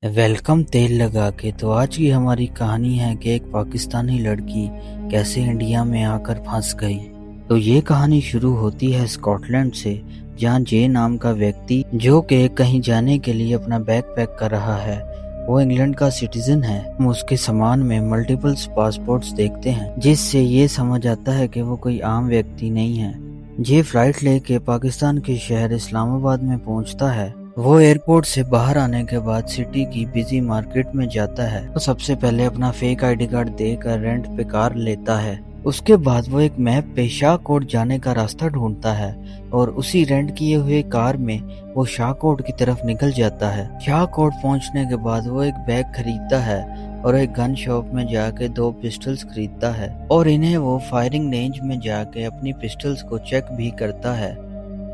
Welcome तेल लगा के। तो आज की हमारी कहानी है कि एक पाकिस्तानी लड़की कैसे इंडिया में आकर फंस गई। तो ये कहानी शुरू होती है स्कॉटलैंड से, जहाँ जे नाम का व्यक्ति जो कि कहीं जाने के लिए अपना बैग पैक कर रहा है, वो इंग्लैंड का सिटीजन है। हम उसके सामान में मल्टीपल्स पासपोर्ट्स देखते हैं, जिससे ये समझ आता है कि वो कोई आम व्यक्ति नहीं है। जे फ्लाइट लेके पाकिस्तान के शहर इस्लामाबाद में पहुंचता है। वो एयरपोर्ट से बाहर आने के बाद सिटी की बिजी मार्केट में जाता है। तो सबसे पहले अपना फेक आईडी कार्ड देकर रेंट पे कार लेता है। उसके बाद वो एक मैप पे शाहकोट जाने का रास्ता ढूंढता है और उसी रेंट किए हुए कार में वो शाहकोट की तरफ निकल जाता है। शाहकोट पहुंचने के बाद वो एक बैग खरीदता है और एक गन शॉप में जाके 2 पिस्टल्स खरीदता है और इन्हें वो फायरिंग रेंज में जाके अपनी पिस्टल्स को चेक भी करता है।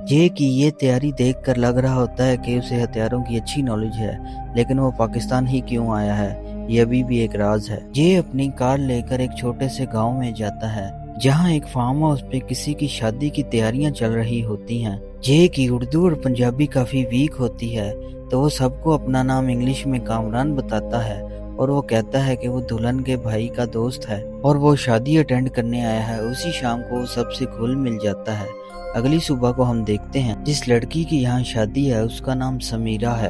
जे की ये तैयारी देखकर लग रहा होता है कि उसे हथियारों की अच्छी नॉलेज है, लेकिन वो पाकिस्तान ही क्यों आया है, ये अभी भी एक राज है। जे अपनी कार लेकर एक छोटे से गांव में जाता है, जहां एक फार्म हाउस पे किसी की शादी की तैयारियां चल रही होती हैं। जे की उर्दू और पंजाबी काफी वीक होती है, तो वो सबको अपना नाम इंग्लिश में कामरान बताता है और वो कहता है कि वो दुल्हन के भाई का दोस्त है और वो शादी अटेंड करने आया है। उसी शाम को वो सबसे घुल मिल जाता है। अगली सुबह को हम देखते हैं जिस लड़की की यहाँ शादी है उसका नाम समीरा है।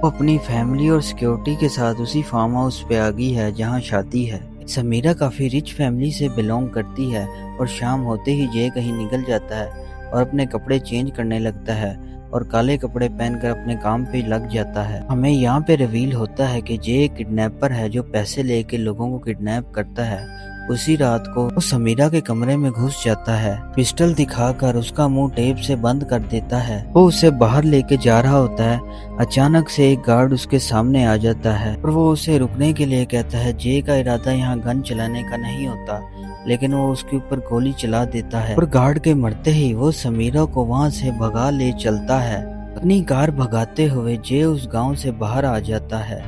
वो अपनी फैमिली और सिक्योरिटी के साथ उसी फार्म हाउस पे आ गई है जहाँ शादी है। समीरा काफी रिच फैमिली से बिलोंग करती है और शाम होते ही जे कहीं निकल जाता है और अपने कपड़े चेंज करने लगता है और काले कपड़े पहनकर अपने काम पे लग जाता है। हमें यहाँ पे रिवील होता है कि जे एक किडनैपर है जो पैसे लेके लोगों को किडनैप करता है। उसी रात को वो समीरा के कमरे में घुस जाता है, पिस्टल दिखाकर उसका मुंह टेप से बंद कर देता है। वो उसे बाहर लेके जा रहा होता है। अचानक से एक गार्ड उसके सामने आ जाता है और वो उसे रुकने के लिए कहता है। जे का इरादा यहाँ गन चलाने का नहीं होता, लेकिन वो उसके ऊपर गोली चला देता है और गार्ड के मरते ही वो समीरा को वहाँ से भगा ले चलता है। अपनी कार भगाते हुए जे उस गाँव से बाहर आ जाता है।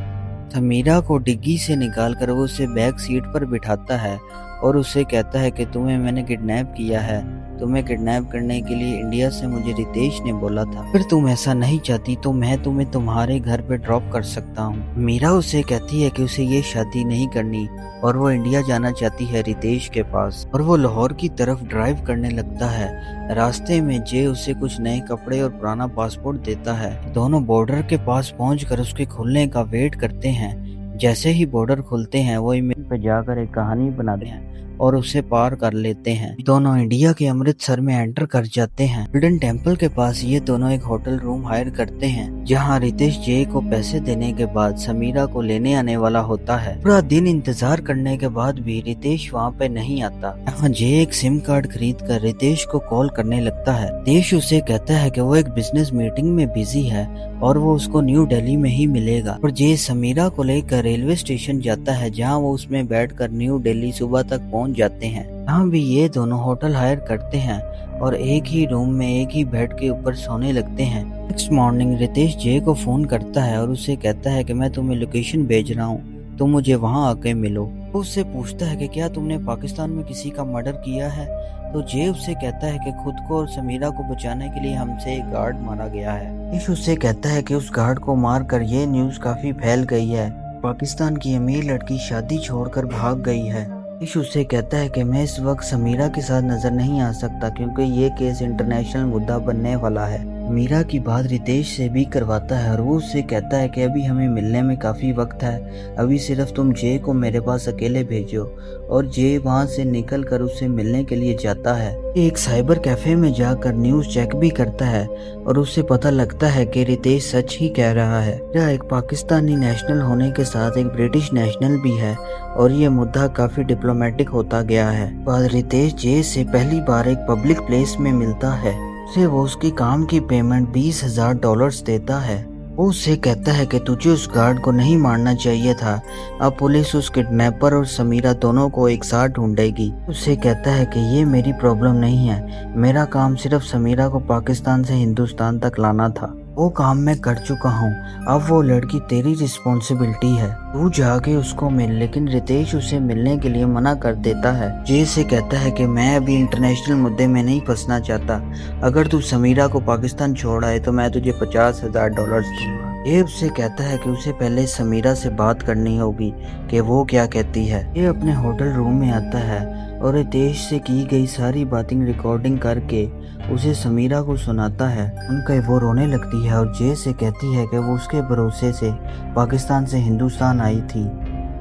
समीरा को डिग्गी से निकालकर वो उसे बैक सीट पर बिठाता है और उसे कहता है कि तुम्हें मैंने किडनैप किया है। तुम्हें किडनैप करने के लिए इंडिया से मुझे रितेश ने बोला था। फिर तुम ऐसा नहीं चाहती तो मैं तुम्हें तुम्हारे घर पे ड्रॉप कर सकता हूँ। मीरा उसे कहती है कि उसे ये शादी नहीं करनी और वो इंडिया जाना चाहती है रितेश के पास, और वो लाहौर की तरफ ड्राइव करने लगता है। रास्ते में जे उसे कुछ नए कपड़े और पुराना पासपोर्ट देता है। दोनों बॉर्डर के पास पहुंचकर उसके खुलने का वेट करते हैं। जैसे ही बॉर्डर खुलते हैं वो ईमेल पे जाकर एक कहानी बनाते हैं और उसे पार कर लेते हैं। दोनों इंडिया के अमृतसर में एंटर कर जाते हैं। गोल्डन टेम्पल के पास ये दोनों एक होटल रूम हायर करते हैं, जहां रितेश जे को पैसे देने के बाद समीरा को लेने आने वाला होता है। पूरा दिन इंतजार करने के बाद भी रितेश वहां पे नहीं आता। यहाँ जे एक सिम कार्ड खरीद कर रितेश को कॉल करने लगता है। रितेश उसे कहता है कि वो एक बिजनेस मीटिंग में बिजी है और वो उसको न्यू दिल्ली में ही मिलेगा। और जे समीरा को लेकर रेलवे स्टेशन जाता है, जहाँ वो उसमें बैठकर न्यू दिल्ली सुबह तक पहुंच जाते हैं। यहाँ भी ये दोनों होटल हायर करते हैं और एक ही रूम में एक ही बेड के ऊपर सोने लगते हैं। नेक्स्ट मॉर्निंग रितेश जे को फोन करता है और उसे कहता है कि मैं तुम्हें लोकेशन भेज रहा हूँ, तुम मुझे वहाँ आके मिलो। वो उससे पूछता है कि क्या तुमने पाकिस्तान में किसी का मर्डर किया है। तो जे उससे कहता है कि खुद को और समीरा को बचाने के लिए हमसे एक गार्ड मारा गया है। रितेश उससे कहता है कि उस गार्ड को मारकर ये न्यूज काफी फैल गई है, पाकिस्तान की अमीर लड़की शादी छोड़कर भाग गई है। रितेश उससे कहता है कि मैं इस वक्त समीरा के साथ नजर नहीं आ सकता क्योंकि ये केस इंटरनेशनल मुद्दा बनने वाला है। मीरा की बात रितेश से भी करवाता है और वो उससे कहता है कि अभी हमें मिलने में काफी वक्त है, अभी सिर्फ तुम जे को मेरे पास अकेले भेजो। और जे वहां से निकल कर उससे मिलने के लिए जाता है। एक साइबर कैफे में जाकर न्यूज चेक भी करता है और उससे पता लगता है कि रितेश सच ही कह रहा है। मेरा एक पाकिस्तानी नेशनल होने के साथ एक ब्रिटिश नेशनल भी है और ये मुद्दा काफी डिप्लोमेटिक होता गया है। बाद रितेश जे से पहली बार एक पब्लिक प्लेस में मिलता है। उसे वो उसकी काम की पेमेंट $20,000 देता है। वो उससे कहता है कि तुझे उस गार्ड को नहीं मारना चाहिए था, अब पुलिस उस किडनैपर और समीरा दोनों को एक साथ ढूंढेगी। उससे कहता है कि ये मेरी प्रॉब्लम नहीं है, मेरा काम सिर्फ समीरा को पाकिस्तान से हिंदुस्तान तक लाना था, वो काम मैं कर चुका हूँ, अब वो लड़की तेरी रिस्पॉन्सिबिलिटी है, तू जाके उसको मिल। लेकिन रितेश उसे मिलने के लिए मना कर देता है। जे से कहता है कि मैं अभी इंटरनेशनल मुद्दे में नहीं फंसना चाहता, अगर तू समीरा को पाकिस्तान छोड़ आए तो मैं तुझे $50,000 दूंगा। ये उससे कहता है कि उसे पहले समीरा से बात करनी होगी कि वो क्या कहती है। ये अपने होटल रूम में आता है और रितेश से की गई सारी बातें रिकॉर्डिंग करके उसे समीरा को सुनाता है। उनका वो रोने लगती है और जे से कहती है कि वो उसके भरोसे से पाकिस्तान से हिंदुस्तान आई थी।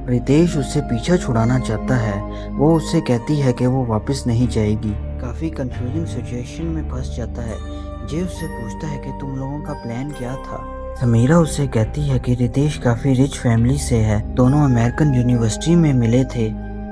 रितेश उससे पीछा छुड़ाना चाहता है। वो उससे कहती है कि वो वापस नहीं जाएगी। काफ़ी कंफ्यूजिंग सिचुएशन में फंस जाता है। जे उससे पूछता है कि तुम लोगों का प्लान क्या था। समीरा उससे कहती है कि रितेश काफ़ी रिच फैमिली से है, दोनों अमेरिकन यूनिवर्सिटी में मिले थे।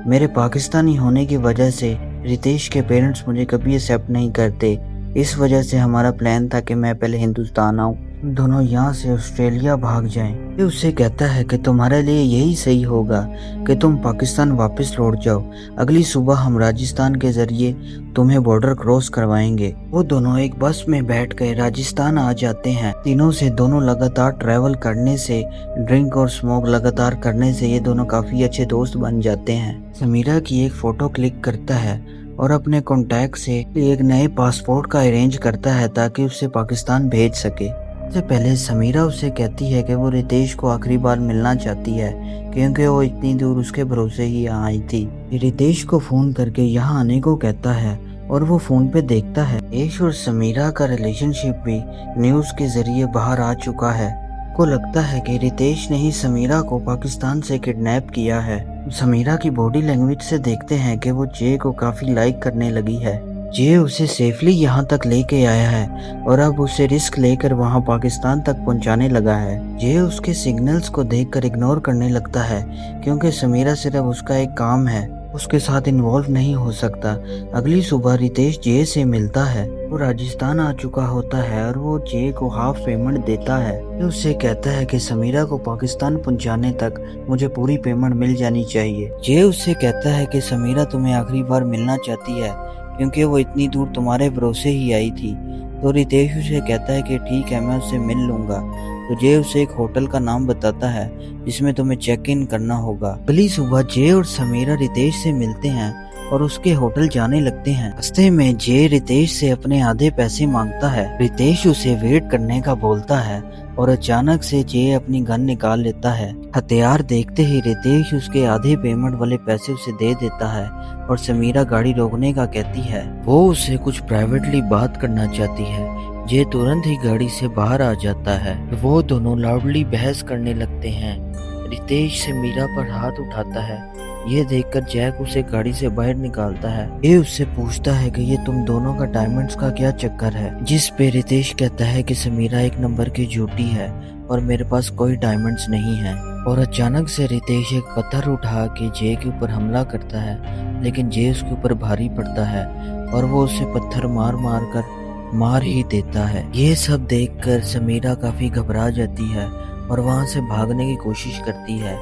मेरे पाकिस्तानी होने की वजह से रितेश के पेरेंट्स मुझे कभी एक्सेप्ट नहीं करते, इस वजह से हमारा प्लान था कि मैं पहले हिंदुस्तान आऊँ, दोनों यहाँ से ऑस्ट्रेलिया भाग जाएं। ये उससे कहता है कि तुम्हारे लिए यही सही होगा कि तुम पाकिस्तान वापस लौट जाओ। अगली सुबह हम राजस्थान के जरिए तुम्हें बॉर्डर क्रॉस करवाएंगे। वो दोनों एक बस में बैठ कर राजस्थान आ जाते हैं। दिनों से दोनों लगातार ट्रैवल करने से, ड्रिंक और स्मोक लगातार करने से ये दोनों काफी अच्छे दोस्त बन जाते हैं। समीरा की एक फोटो क्लिक करता है और अपने कॉन्टैक्ट से एक नए पासपोर्ट का अरेंज करता है ताकि उसे पाकिस्तान भेज सके। इससे पहले समीरा उससे कहती है कि वो रितेश को आखिरी बार मिलना चाहती है क्योंकि वो इतनी दूर उसके भरोसे ही यहाँ आई थी। रितेश को फोन करके यहाँ आने को कहता है और वो फोन पे देखता है रितेश और समीरा का रिलेशनशिप भी न्यूज के जरिए बाहर आ चुका है। को लगता है कि रितेश ने ही समीरा को पाकिस्तान से किडनैप किया है। समीरा की बॉडी लैंग्वेज से देखते हैं कि वो जे को काफी लाइक करने लगी है। जे उसे सेफली यहाँ तक लेके आया है और अब उसे रिस्क लेकर वहाँ पाकिस्तान तक पहुँचाने लगा है। जे उसके सिग्नल्स को देखकर इग्नोर करने लगता है क्योंकि समीरा सिर्फ उसका एक काम है, उसके साथ इन्वॉल्व नहीं हो सकता। अगली सुबह रितेश जे से मिलता है। वो राजस्थान आ चुका होता है और वो जे को हाफ पेमेंट देता है। ये उससे कहता है कि समीरा को पाकिस्तान पहुंचाने तक मुझे पूरी पेमेंट मिल जानी चाहिए। जे उससे कहता है कि समीरा तुम्हें आखिरी बार मिलना चाहती है क्योंकि वो इतनी दूर तुम्हारे भरोसे ही आई थी। तो रितेश उसे कहता है कि ठीक है, मैं उससे मिल लूंगा। तो जे उसे एक होटल का नाम बताता है जिसमें तुम्हें चेक इन करना होगा। अगली सुबह जे और समीरा रितेश से मिलते हैं और उसके होटल जाने लगते हैं। रास्ते में जे रितेश से अपने आधे पैसे मांगता है। रितेश उसे वेट करने का बोलता है और अचानक से जे अपनी गन निकाल लेता है। हथियार देखते ही रितेश उसके आधे पेमेंट वाले पैसे उसे दे देता है और समीरा गाड़ी रोकने का कहती है। वो उससे कुछ प्राइवेटली बात करना चाहती है। जे तुरंत ही गाड़ी से बाहर आ जाता है। वो दोनों लाउडली बहस करने लगते हैं। रितेश समीरा पर हाथ उठाता है। ये देखकर जैक उसे गाड़ी से बाहर निकालता है। ये उससे पूछता है कि ये तुम दोनों का डायमंड्स का क्या चक्कर है, जिस पे रितेश कहता है कि समीरा एक नंबर की झूठी है और मेरे पास कोई डायमंड्स नहीं है। और अचानक से रितेश एक पत्थर उठा के जे के ऊपर हमला करता है, लेकिन जे उसके ऊपर भारी पड़ता है और वो उसे पत्थर मार ही देता है। ये सब देखकर समीरा काफी घबरा जाती है और वहां से भागने की कोशिश करती है,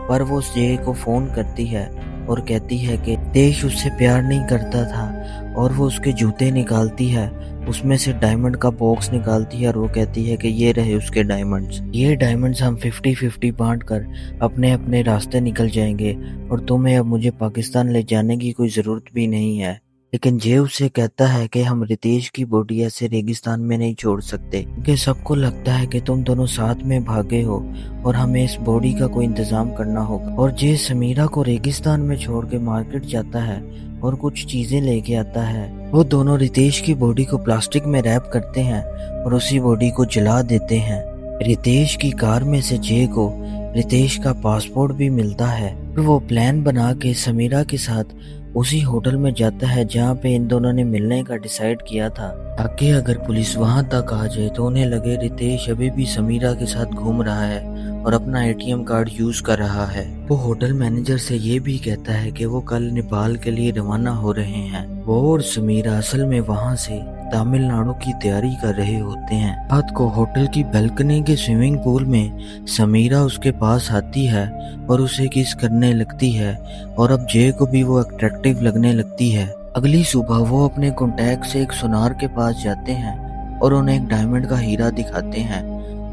पर वो जे को फोन करती है और कहती है कि देश उससे प्यार नहीं करता था। और वो उसके जूते निकालती है, उसमें से डायमंड का बॉक्स निकालती है और वो कहती है कि ये रहे उसके डायमंड्स। ये डायमंड्स हम 50-50 बांट कर अपने अपने रास्ते निकल जाएंगे और तुम्हें अब मुझे पाकिस्तान ले जाने की कोई जरूरत भी नहीं है। लेकिन जे उससे कहता है कि हम रितेश की बॉडी ऐसे रेगिस्तान में नहीं छोड़ सकते क्योंकि सबको लगता है कि तुम दोनों साथ में भागे हो और हमें इस बॉडी का कोई इंतजाम करना होगा। और जे समीरा को रेगिस्तान में छोड़ के मार्केट जाता है और कुछ चीजें लेके आता है। वो दोनों रितेश की बॉडी को प्लास्टिक में रैप करते हैं और उसी बॉडी को जला देते हैं। रितेश की कार में से जे को रितेश का पासपोर्ट भी मिलता है। वो प्लान बना के समीरा के साथ उसी होटल में जाता है जहाँ पे इन दोनों ने मिलने का डिसाइड किया था, ताकि अगर पुलिस वहां तक आ जाए तो उन्हें लगे रितेश अभी भी समीरा के साथ घूम रहा है और अपना एटीएम कार्ड यूज कर रहा है। वो होटल मैनेजर से ये भी कहता है कि वो कल नेपाल के लिए रवाना हो रहे हैं। वो और समीरा असल में वहां से तमिलनाडु की तैयारी कर रहे होते हैं। रात को होटल की बैल्कनी के स्विमिंग पूल में समीरा उसके पास आती है और उसे किस करने लगती है और अब जे को भी वो अट्रैक्टिव लगने लगती है। अगली सुबह वो अपने कॉन्टैक्ट से एक सुनार के पास जाते हैं और उन्हें एक डायमंड का हीरा दिखाते हैं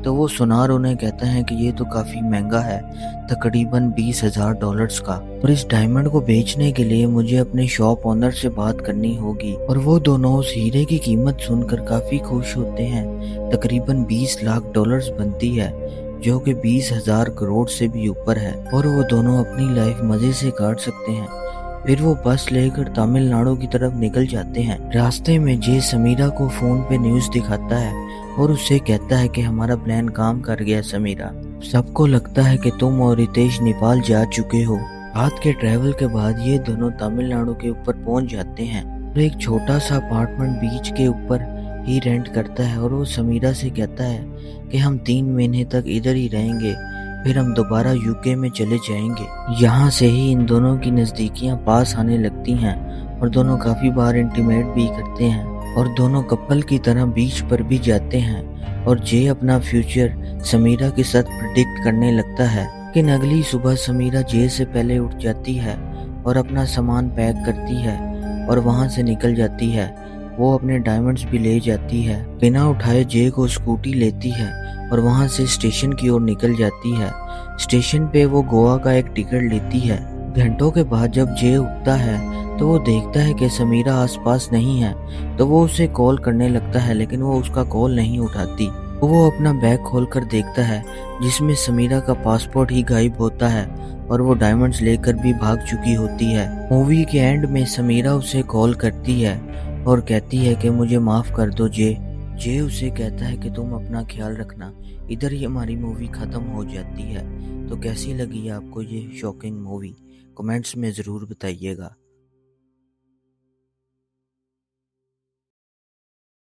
तो वो सुनार उन्हें कहता है कि ये तो काफी महंगा है, तकरीबन $20,000 का, और इस डायमंड को बेचने के लिए मुझे अपने शॉप ओनर से बात करनी होगी। और वो दोनों उस हीरे की कीमत सुनकर काफी खुश होते हैं। तकरीबन $20 लाख बनती है, जो कि 20,000 करोड़ से भी ऊपर है, और वो दोनों अपनी लाइफ मजे से काट सकते हैं। फिर वो बस लेकर तमिलनाडु की तरफ निकल जाते हैं। रास्ते में जे समीरा को फोन पे न्यूज दिखाता है और उससे कहता है कि हमारा प्लान काम कर गया समीरा, सबको लगता है कि तुम और रितेश नेपाल जा चुके हो। रात के ट्रैवल के बाद ये दोनों तमिलनाडु के ऊपर पहुंच जाते हैं और एक छोटा सा अपार्टमेंट बीच के ऊपर ही रेंट करता है, और वो समीरा से कहता है कि हम 3 महीने तक इधर ही रहेंगे, फिर हम दोबारा यूके में चले जाएंगे। यहाँ से ही इन दोनों की नजदीकियां पास आने लगती हैं और दोनों काफी बार इंटीमेट भी करते हैं, और दोनों कपल की तरह बीच पर भी जाते हैं। और जे अपना फ्यूचर समीरा के साथ प्रिडिक्ट करने लगता है। लेकिन अगली सुबह समीरा जे से पहले उठ जाती है और अपना सामान पैक करती है और वहां से निकल जाती है। वो अपने डायमंड्स भी ले जाती है। बिना उठाए जे को स्कूटी लेती है और वहां से स्टेशन की ओर निकल जाती है। स्टेशन पे वो गोवा का एक टिकट लेती है। घंटों के बाद जब जे उठता है तो वो देखता है कि समीरा आसपास नहीं है, तो वो उसे कॉल करने लगता है, लेकिन वो उसका कॉल नहीं उठाती। तो वो अपना बैग खोलकर देखता है जिसमें समीरा का पासपोर्ट ही गायब होता है और वो डायमंड्स लेकर भी भाग चुकी होती है। मूवी के एंड में समीरा उसे कॉल करती है और कहती है कि मुझे माफ कर दो जे। जे उसे कहता है कि तुम अपना ख्याल रखना। इधर ही हमारी मूवी खत्म हो जाती है। तो कैसी लगी आपको ये शॉकिंग मूवी, कमेंट्स में ज़रूर बताइएगा।